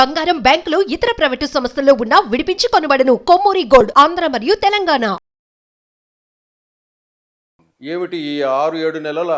బంగారం, బ్యాంకులు, ఇతర ప్రైవేటు సంస్థల్లో ఉన్న విడిపించి కొనబడును. కొమ్మూరి గోల్డ్, ఆంధ్ర మరియు తెలంగాణ. ఏమిటి ఈ 6-7 నెలల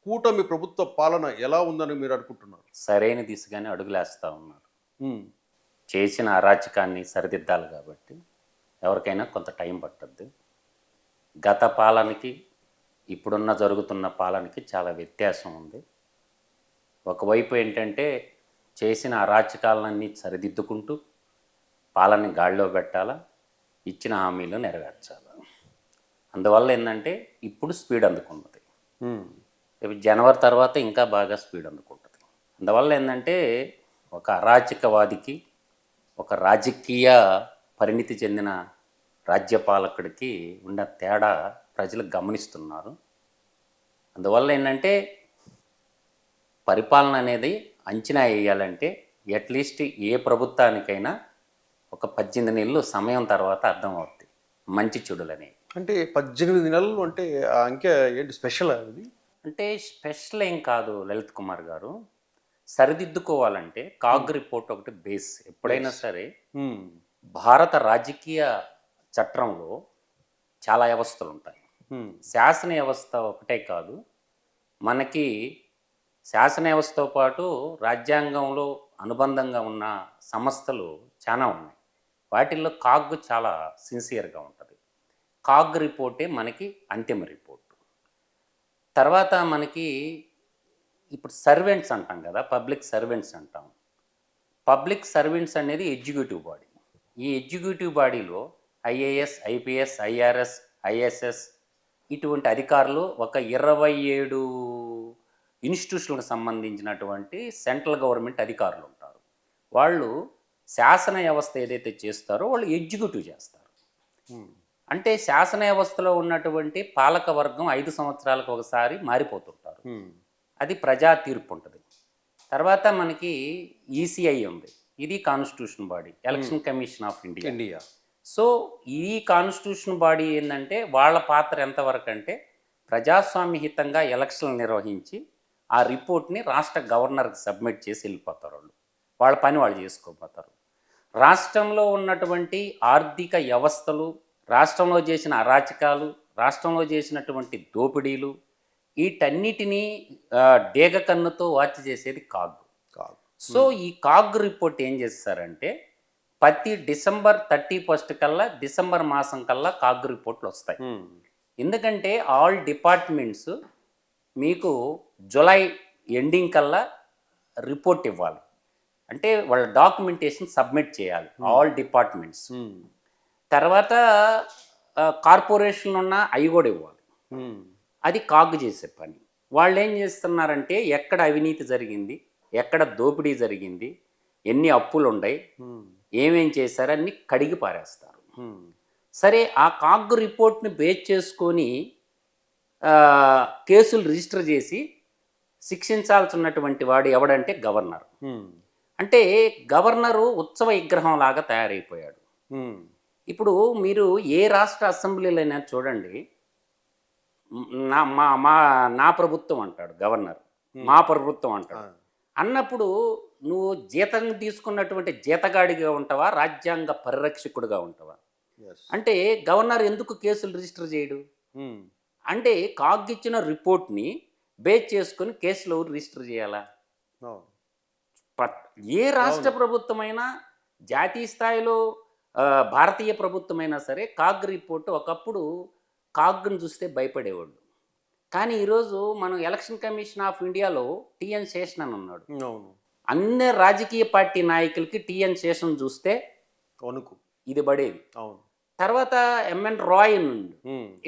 కూటమి ప్రభుత్వ పాలన ఎలా ఉందని మీరు అనుకుంటున్నారు? సరైన దిశగానే అడుగులేస్తూ ఉన్నారు. ఉమ్, చేసిన అరాచకాన్ని సరిదిద్దాలి కాబట్టి ఎవరికైనా కొంత టైం పట్టుద్ది. గత పాలనకి ఇప్పుడున్న జరుగుతున్న పాలనకి చాలా వ్యత్యాసం ఉంది. ఒకవైపు ఏంటంటే చేసిన అరాచకాలన్నీ సరిదిద్దుకుంటూ పాలనని గాడిలో పెట్టాలా, ఇచ్చిన హామీలు నెరవేర్చాలి. అందువల్ల ఏంటంటే ఇప్పుడు స్పీడ్ అందుకున్నది. ఉమ్, రేపు జనవరి తర్వాత ఇంకా బాగా స్పీడ్ అందుకుంటుంది. అందువల్ల ఏంటంటే ఒక అరాచకవాదికి, ఒక రాజకీయ పరిణితి చెందిన రాజ్యపాలకుడికి ఉన్న తేడా ప్రజలు గమనిస్తున్నారు. అందువల్ల ఏంటంటే పరిపాలన అనేది అంచనా వేయాలంటే అట్లీస్ట్ ఏ ప్రభుత్వానికైనా ఒక 18 నెలలు సమయం తర్వాత అర్థమవుతుంది మంచి చెడులనేవి. అంటే 18 నెలలు అంటే ఆ అంకె ఏంటి స్పెషల్ అది? అంటే స్పెషల్ ఏం కాదు లలిత్ కుమార్ గారు. సరిదిద్దుకోవాలంటే కాగ్ రిపోర్ట్ ఒకటి బేస్. ఎప్పుడైనా సరే ఉమ్, భారత రాజకీయ చట్రంలో చాలా వ్యవస్థలు ఉంటాయి. ఉమ్, శాసన వ్యవస్థ ఒకటే కాదు, మనకి శాసన వ్యవస్థతో పాటు రాజ్యాంగంలో అనుబంధంగా ఉన్న సంస్థలు చాలా ఉన్నాయి. వాటిల్లో కాగ్ చాలా సిన్సియర్గా ఉంటుంది. కాగ్ రిపోర్టే మనకి అంతిమ రిపోర్టు. తర్వాత మనకి ఇప్పుడు సర్వెంట్స్ అంటాం కదా, పబ్లిక్ సర్వెంట్స్ అంటాం. పబ్లిక్ సర్వెంట్స్ అనేది ఎగ్జిక్యూటివ్ బాడీ. ఈ ఎగ్జిక్యూటివ్ బాడీలో ఐఏఎస్, ఐపీఎస్, ఐఆర్ఎస్, ఐఎస్ఎస్ ఇటువంటి అధికారులు ఒక 27 ఇన్స్టిట్యూషన్లకు సంబంధించినటువంటి సెంట్రల్ గవర్నమెంట్ అధికారులు ఉంటారు. వాళ్ళు శాసన వ్యవస్థ ఏదైతే చేస్తారో వాళ్ళు ఎగ్జిక్యూటివ్ చేస్తారు. అంటే శాసన వ్యవస్థలో ఉన్నటువంటి పాలక వర్గం 5 సంవత్సరాలకు ఒకసారి మారిపోతుంటారు. అది ప్రజా తీర్పు ఉంటుంది. తర్వాత మనకి ఈసీఐ ఉంది, ఇది constitution body, election commission of India. So ఈ కాన్స్టిట్యూషన్ బాడీ ఏంటంటే వాళ్ళ పాత్ర ఎంతవరకు అంటే ప్రజాస్వామ్యహితంగా ఎలక్షన్లు నిర్వహించి ఆ రిపోర్ట్ని రాష్ట్ర గవర్నర్కి సబ్మిట్ చేసి వెళ్ళిపోతారు. వాళ్ళ పని వాళ్ళు చేసుకోపోతారు. రాష్ట్రంలో ఉన్నటువంటి ఆర్థిక వ్యవస్థలు, రాష్ట్రంలో చేసిన అరాచకాలు, రాష్ట్రంలో చేసినటువంటి దోపిడీలు వీటన్నిటినీ డేగ కన్నుతో వాచ్ చేసేది కాగ్. సో ఈ కాగ్ రిపోర్ట్ ఏం చేస్తారంటే ప్రతి డిసెంబర్ 31 కల్లా, డిసెంబర్ మాసం కల్లా కాగ్ రిపోర్ట్లు వస్తాయి. ఎందుకంటే ఆల్ డిపార్ట్మెంట్స్ మీకు జూలై ఎండింగ్ కల్లా రిపోర్ట్ ఇవ్వాలి. అంటే వాళ్ళ డాక్యుమెంటేషన్ సబ్మిట్ చేయాలి ఆల్ డిపార్ట్మెంట్స్. తర్వాత కార్పొరేషన్లు ఉన్న అవి కూడా ఇవ్వాలి. అది కాగ్ చేసే పని. వాళ్ళు ఏం చేస్తున్నారంటే ఎక్కడ అవినీతి జరిగింది, ఎక్కడ దోపిడీ జరిగింది, ఎన్ని అప్పులు ఉన్నాయి, ఏమేం చేశారు అన్ని కడిగి పారేస్తారు. సరే, ఆ కాగ్ రిపోర్ట్ని బేస్ చేసుకొని కేసులు రిజిస్టర్ చేసి శిక్షించాల్సి ఉన్నటువంటి వాడు ఎవడంటే గవర్నర్. అంటే గవర్నరు ఉత్సవ విగ్రహం లాగా తయారైపోయాడు. ఇప్పుడు మీరు ఏ రాష్ట్ర అసెంబ్లీలైనా చూడండి, నా ప్రభుత్వం అంటాడు గవర్నర్, మా ప్రభుత్వం అంటాడు. అన్నప్పుడు నువ్వు జీతం తీసుకున్నటువంటి జీతగాడిగా ఉంటావా, రాజ్యాంగ పరిరక్షకుడిగా ఉంటావా? అంటే గవర్నర్ ఎందుకు కేసులు రిజిస్టర్ చేయడు? అంటే కాగ్ ఇచ్చిన రిపోర్ట్ని బేస్ చేసుకుని కేసులు ఎవరు రిజిస్టర్ చేయాలా? ఏ రాష్ట్ర ప్రభుత్వమైనా, జాతీయ స్థాయిలో భారతీయ ప్రభుత్వమైనా సరే కాగ్ రిపోర్టు ఒకప్పుడు కాగ్ను చూస్తే భయపడేవాళ్ళు. కానీ ఈరోజు మనం ఎలక్షన్ కమిషన్ ఆఫ్ ఇండియాలో టిఎన్ శేషన్ అని ఉన్నాడు. అన్ని రాజకీయ పార్టీ నాయకులకి టిఎన్ శేషన్ చూస్తే ఇది పడేది. తర్వాత ఎంఎన్ రాయ్ నుండి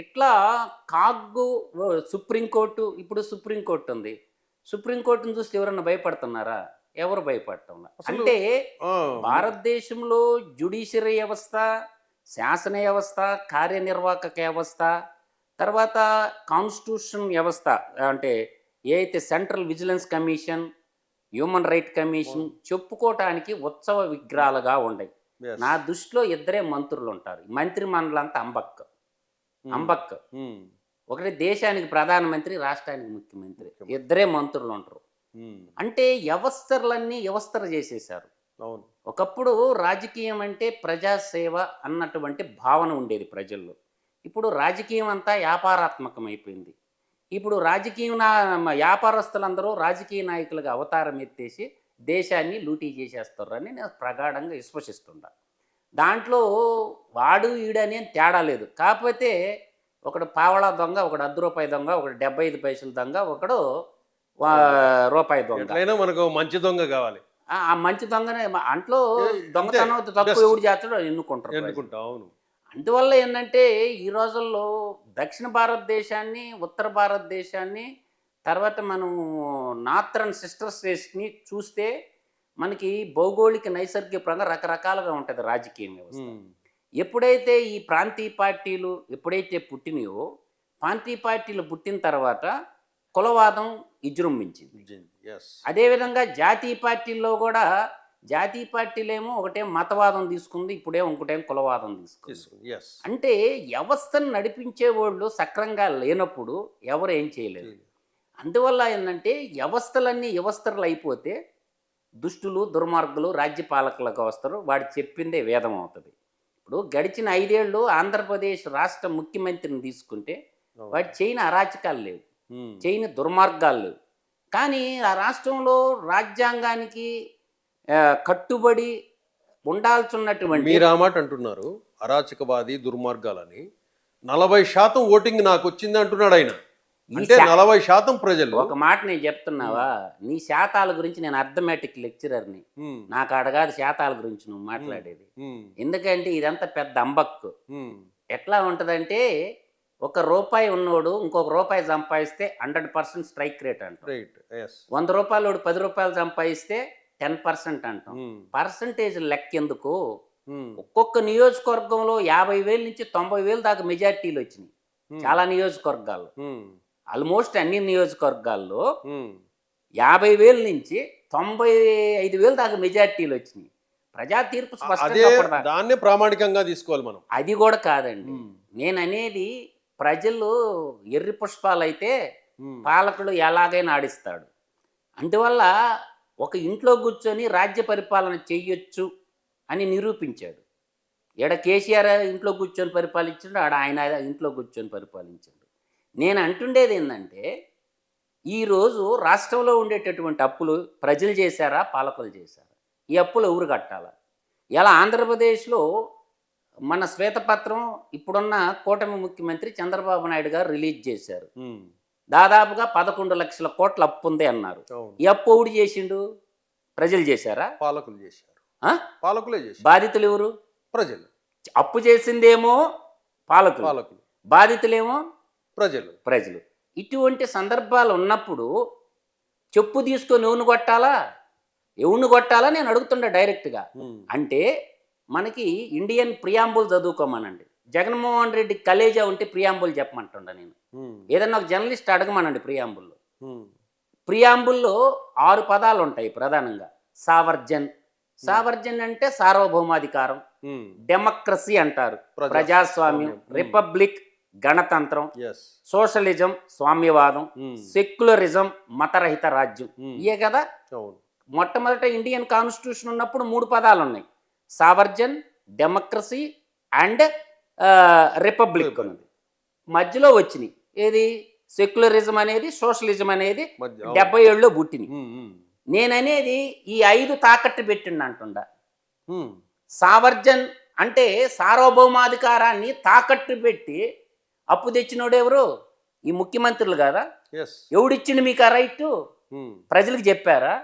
ఇట్లా కాగ్, సుప్రీంకోర్టు, ఇప్పుడు సుప్రీంకోర్టు ఉంది. సుప్రీంకోర్టును చూస్తే ఎవరన్నా భయపడుతున్నారా? ఎవరు భయపడటం. అంటే భారతదేశంలో జ్యుడిషియరీ వ్యవస్థ, శాసన వ్యవస్థ, కార్యనిర్వాహక వ్యవస్థ, తర్వాత కాన్స్టిట్యూషన్ వ్యవస్థ, అంటే ఏదైతే central vigilance commission, human right commission చెప్పుకోవటానికి ఉత్సవ విగ్రహాలుగా ఉన్నాయి. నా దృష్టిలో ఇద్దరే మంత్రులు ఉంటారు. మంత్రి మండలంతా అంబక్. ఒకటి దేశానికి ప్రధానమంత్రి, రాష్ట్రానికి ముఖ్యమంత్రి, ఇద్దరే మంత్రులు ఉంటారు. అంటే వ్యవస్థలన్నీ వ్యవస్థలు చేసేసారు. అవును. ఒకప్పుడు రాజకీయం అంటే ప్రజాసేవ అన్నటువంటి భావన ఉండేది ప్రజల్లో. ఇప్పుడు రాజకీయం అంతా వ్యాపారాత్మకం అయిపోయింది. ఇప్పుడు వ్యాపారస్తులందరూ రాజకీయ నాయకులుగా అవతారం ఎత్తేసి దేశాన్ని లూటీ చేసేస్తారని నేను ప్రగాఢంగా విశ్వసిస్తున్నా. దాంట్లో వాడు ఈడని తేడా లేదు. కాకపోతే ఒకడు పావలా దొంగ, ఒకడు రూ. 10 దొంగ, ఒకడు 75 పైసల దొంగ, ఒకడు రూపాయి దొంగ. ఎట్లయినా మనకు మంచి దొంగ కావాలి. ఆ మంచి దొంగనే అంట్లో అంతే. దొంగతనం తక్కువ Just. ఎవడు చేస్తాడో ఎన్నుకుంటారు. ఎన్నుకుంటా. అవును. అందువల్ల ఏంటంటే ఈ రోజుల్లో దక్షిణ భారతదేశాన్ని, ఉత్తర భారతదేశాన్ని, తర్వాత మనం నార్థరన్ సిస్టర్ స్టేట్స్ని చూస్తే మనకి భౌగోళిక నైసర్గిక పరంగా రకరకాలుగా ఉంటుంది రాజకీయ వ్యవస్థ. ఎప్పుడైతే ఈ ప్రాంతీయ పార్టీలు ఎప్పుడైతే పుట్టినాయో, ప్రాంతీయ పార్టీలు పుట్టిన తర్వాత కులవాదం విజృంభించింది. Yes. అదేవిధంగా జాతీయ పార్టీల్లో కూడా జాతీయ పార్టీలేమో ఒకటేం మతవాదం తీసుకుంది, ఇప్పుడేమో ఇంకోటేం కులవాదం తీసుకుంది. Yes. అంటే వ్యవస్థను నడిపించే వాళ్ళు సక్రంగా లేనప్పుడు ఎవరు ఏం చేయలేదు. అందువల్ల ఏంటంటే వ్యవస్థలు అయిపోతే దుష్టులు, దుర్మార్గులు రాజ్యపాలకులుగా వస్తారు. వాడు చెప్పిందే వేదం అవుతుంది. ఇప్పుడు గడిచిన 5 ఏళ్ళు ఆంధ్రప్రదేశ్ రాష్ట్ర ముఖ్యమంత్రిని తీసుకుంటే వాడు చేయని అరాచకాలు లేవు, చేయని దుర్మార్గాలు లేవు. కానీ ఆ రాష్ట్రంలో రాజ్యాంగానికి కట్టుబడి ఉండాల్సినటువంటి మీరు ఆ మాట అంటున్నారు, అరాచకవాది దుర్మార్గాలని. 40% ఓటింగ్ నాకు వచ్చింది అంటున్నాడు ఆయన. అంటే 40% ప్రజలు. ఒక మాట నేను చెప్తున్నావా, నీ శాతాల గురించి నేను అర్థమెటిక్ లెక్చరర్ని, నాకు అడగాదు శాతాల గురించి నువ్వు మాట్లాడేది. ఎందుకంటే ఇదంతా పెద్ద అంబక్కు. ఎట్లా ఉంటుందంటే ఒక రూపాయి ఉన్నోడు ఇంకొక రూపాయి సంపాదిస్తే 100% స్ట్రైక్ రేట్ అంటాం. 100 రూపాయలు 10 రూపాయలు సంపాదిస్తే 10% అంటాం. పర్సంటేజ్ లెక్కెందుకు? ఒక్కొక్క నియోజకవర్గంలో 50,000 నుంచి 90,000 దాకా మెజార్టీలు వచ్చినాయి చాలా నియోజకవర్గాల్లో. ఆల్మోస్ట్ అన్ని నియోజకవర్గాల్లో 50,000 నుంచి 95,000 దాకా మెజార్టీలు వచ్చినాయి. ప్రజా తీర్పు స్పష్టంగా దాన్నే ప్రామాణికంగా తీసుకోవాలి మనం. అది కూడా కాదండి. నేను అనేది ప్రజలు ఎర్రి పుష్పాలు అయితే పాలకుడు ఎలాగైనా ఆడిస్తాడు. అందువల్ల ఒక ఇంట్లో కూర్చొని రాజ్య పరిపాలన చెయ్యొచ్చు అని నిరూపించాడు. ఎడ కేసీఆర్ ఇంట్లో కూర్చొని పరిపాలించాడు, ఆడ ఆయన ఇంట్లో కూర్చొని పరిపాలించాడు. నేను అంటుండేది ఏంటంటే ఈరోజు రాష్ట్రంలో ఉండేటటువంటి అప్పులు ప్రజలు చేశారా, పాలకులు చేశారా? ఈ అప్పులు ఎవరు కట్టాలా? ఇలా ఆంధ్రప్రదేశ్లో మన శ్వేతపత్రం ఇప్పుడున్న కూటమి ముఖ్యమంత్రి చంద్రబాబు నాయుడు గారు రిలీజ్ చేశారు. దాదాపుగా 11 లక్షల కోట్ల అప్పు ఉంది అన్నారు. ఈ అప్పు ఎవడు చేసిండు? ప్రజలు చేశారా? పాలకులు చేశారు. పాలకులే చేశారు. బాధితులు ఎవరు? ప్రజలు. అప్పు చేసిందేమో పాలకులు, బాధితులేమో ప్రజలు. ఇటువంటి సందర్భాలు ఉన్నప్పుడు చెప్పు తీసుకొని ఎవరిని కొట్టాలా నేను అడుగుతుండే డైరెక్ట్గా. అంటే మనకి ఇండియన్ ప్రియాంబుల్ చదువుకోమనండి. జగన్మోహన్ రెడ్డి కలేజా ఉంటే ప్రియాంబుల్ చెప్పమంటుండ నేను. ఏదన్నా ఒక జర్నలిస్ట్ అడగమనండి ప్రియాంబుల్లో. ప్రియాంబుల్లో 6 పదాలు ఉంటాయి ప్రధానంగా. సావర్జన్ అంటే సార్వభౌమాధికారం, డెమోక్రసీ అంటారు ప్రజాస్వామ్యం, రిపబ్లిక్ గణతంత్రం, సోషలిజం స్వామ్యవాదం, సెక్యులరిజం మతరహిత రాజ్యం. ఇయే కదా. మొట్టమొదట ఇండియన్ కాన్స్టిట్యూషన్ ఉన్నప్పుడు 3 పదాలు ఉన్నాయి. సావర్జన్, డెమోక్రసీ అండ్ రిపబ్లిక్ ఉన్నది. మధ్యలో వచ్చినాయి ఏది? సెక్యులరిజం అనేది, సోషలిజం అనేది 77లో పుట్టినాయి. నేననేది ఈ 5 తాకట్టు పెట్టిండి అంటుండ. సావర్జన్ అంటే సార్వభౌమాధికారాన్ని తాకట్టు పెట్టి అప్పు తెచ్చినోడు ఎవరు? ఈ ముఖ్యమంత్రులు కదా. ఎవడిచ్చిండు మీకు ఆ రైట్? ప్రజలకు చెప్పారా?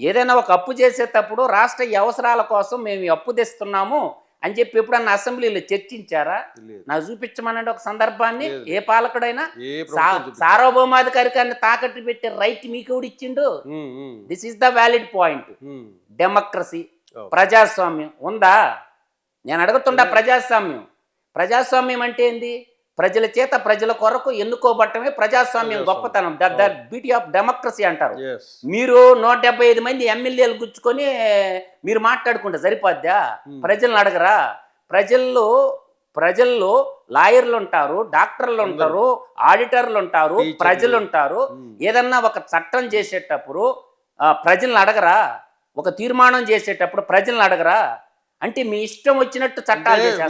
ఏదైనా ఒక అప్పు చేసేటప్పుడు రాష్ట్ర అవసరాల కోసం మేము అప్పు తెస్తున్నాము అని చెప్పి ఎప్పుడన్నా అసెంబ్లీలో చర్చించారా? నాకు చూపించమనండి ఒక సందర్భాన్ని. ఏ పాలకుడైనా సార్వభౌమాధికారికాన్ని తాకట్టు పెట్టే రైట్ మీకు ఎవడిచ్చిండు? This is the valid point. Democracy, ప్రజాస్వామ్యం ఉందా? నేను అడుగుతుండా. ప్రజాస్వామ్యం అంటే ఏంది? ప్రజల చేత ప్రజల కొరకు ఎన్నుకోబట్టమే ప్రజాస్వామ్యం గొప్పతనం. ద బ్యూటీ ఆఫ్ డెమోక్రసీ అంటారు. మీరు 175 మంది ఎమ్మెల్యేలు గుచ్చుకొని మీరు మాట్లాడుకుంటే సరిపోద్దా? ప్రజలను అడగరా? ప్రజల్లో లాయర్లు ఉంటారు, డాక్టర్లు ఉంటారు, ఆడిటర్లు ఉంటారు, ప్రజలు ఉంటారు. ఏదన్నా ఒక చట్టం చేసేటప్పుడు ప్రజలను అడగరా? ఒక తీర్మానం చేసేటప్పుడు ప్రజలను అడగరా? అంటే మీ ఇష్టం వచ్చినట్టు చట్టాలు అంటే చేసేస్తారు.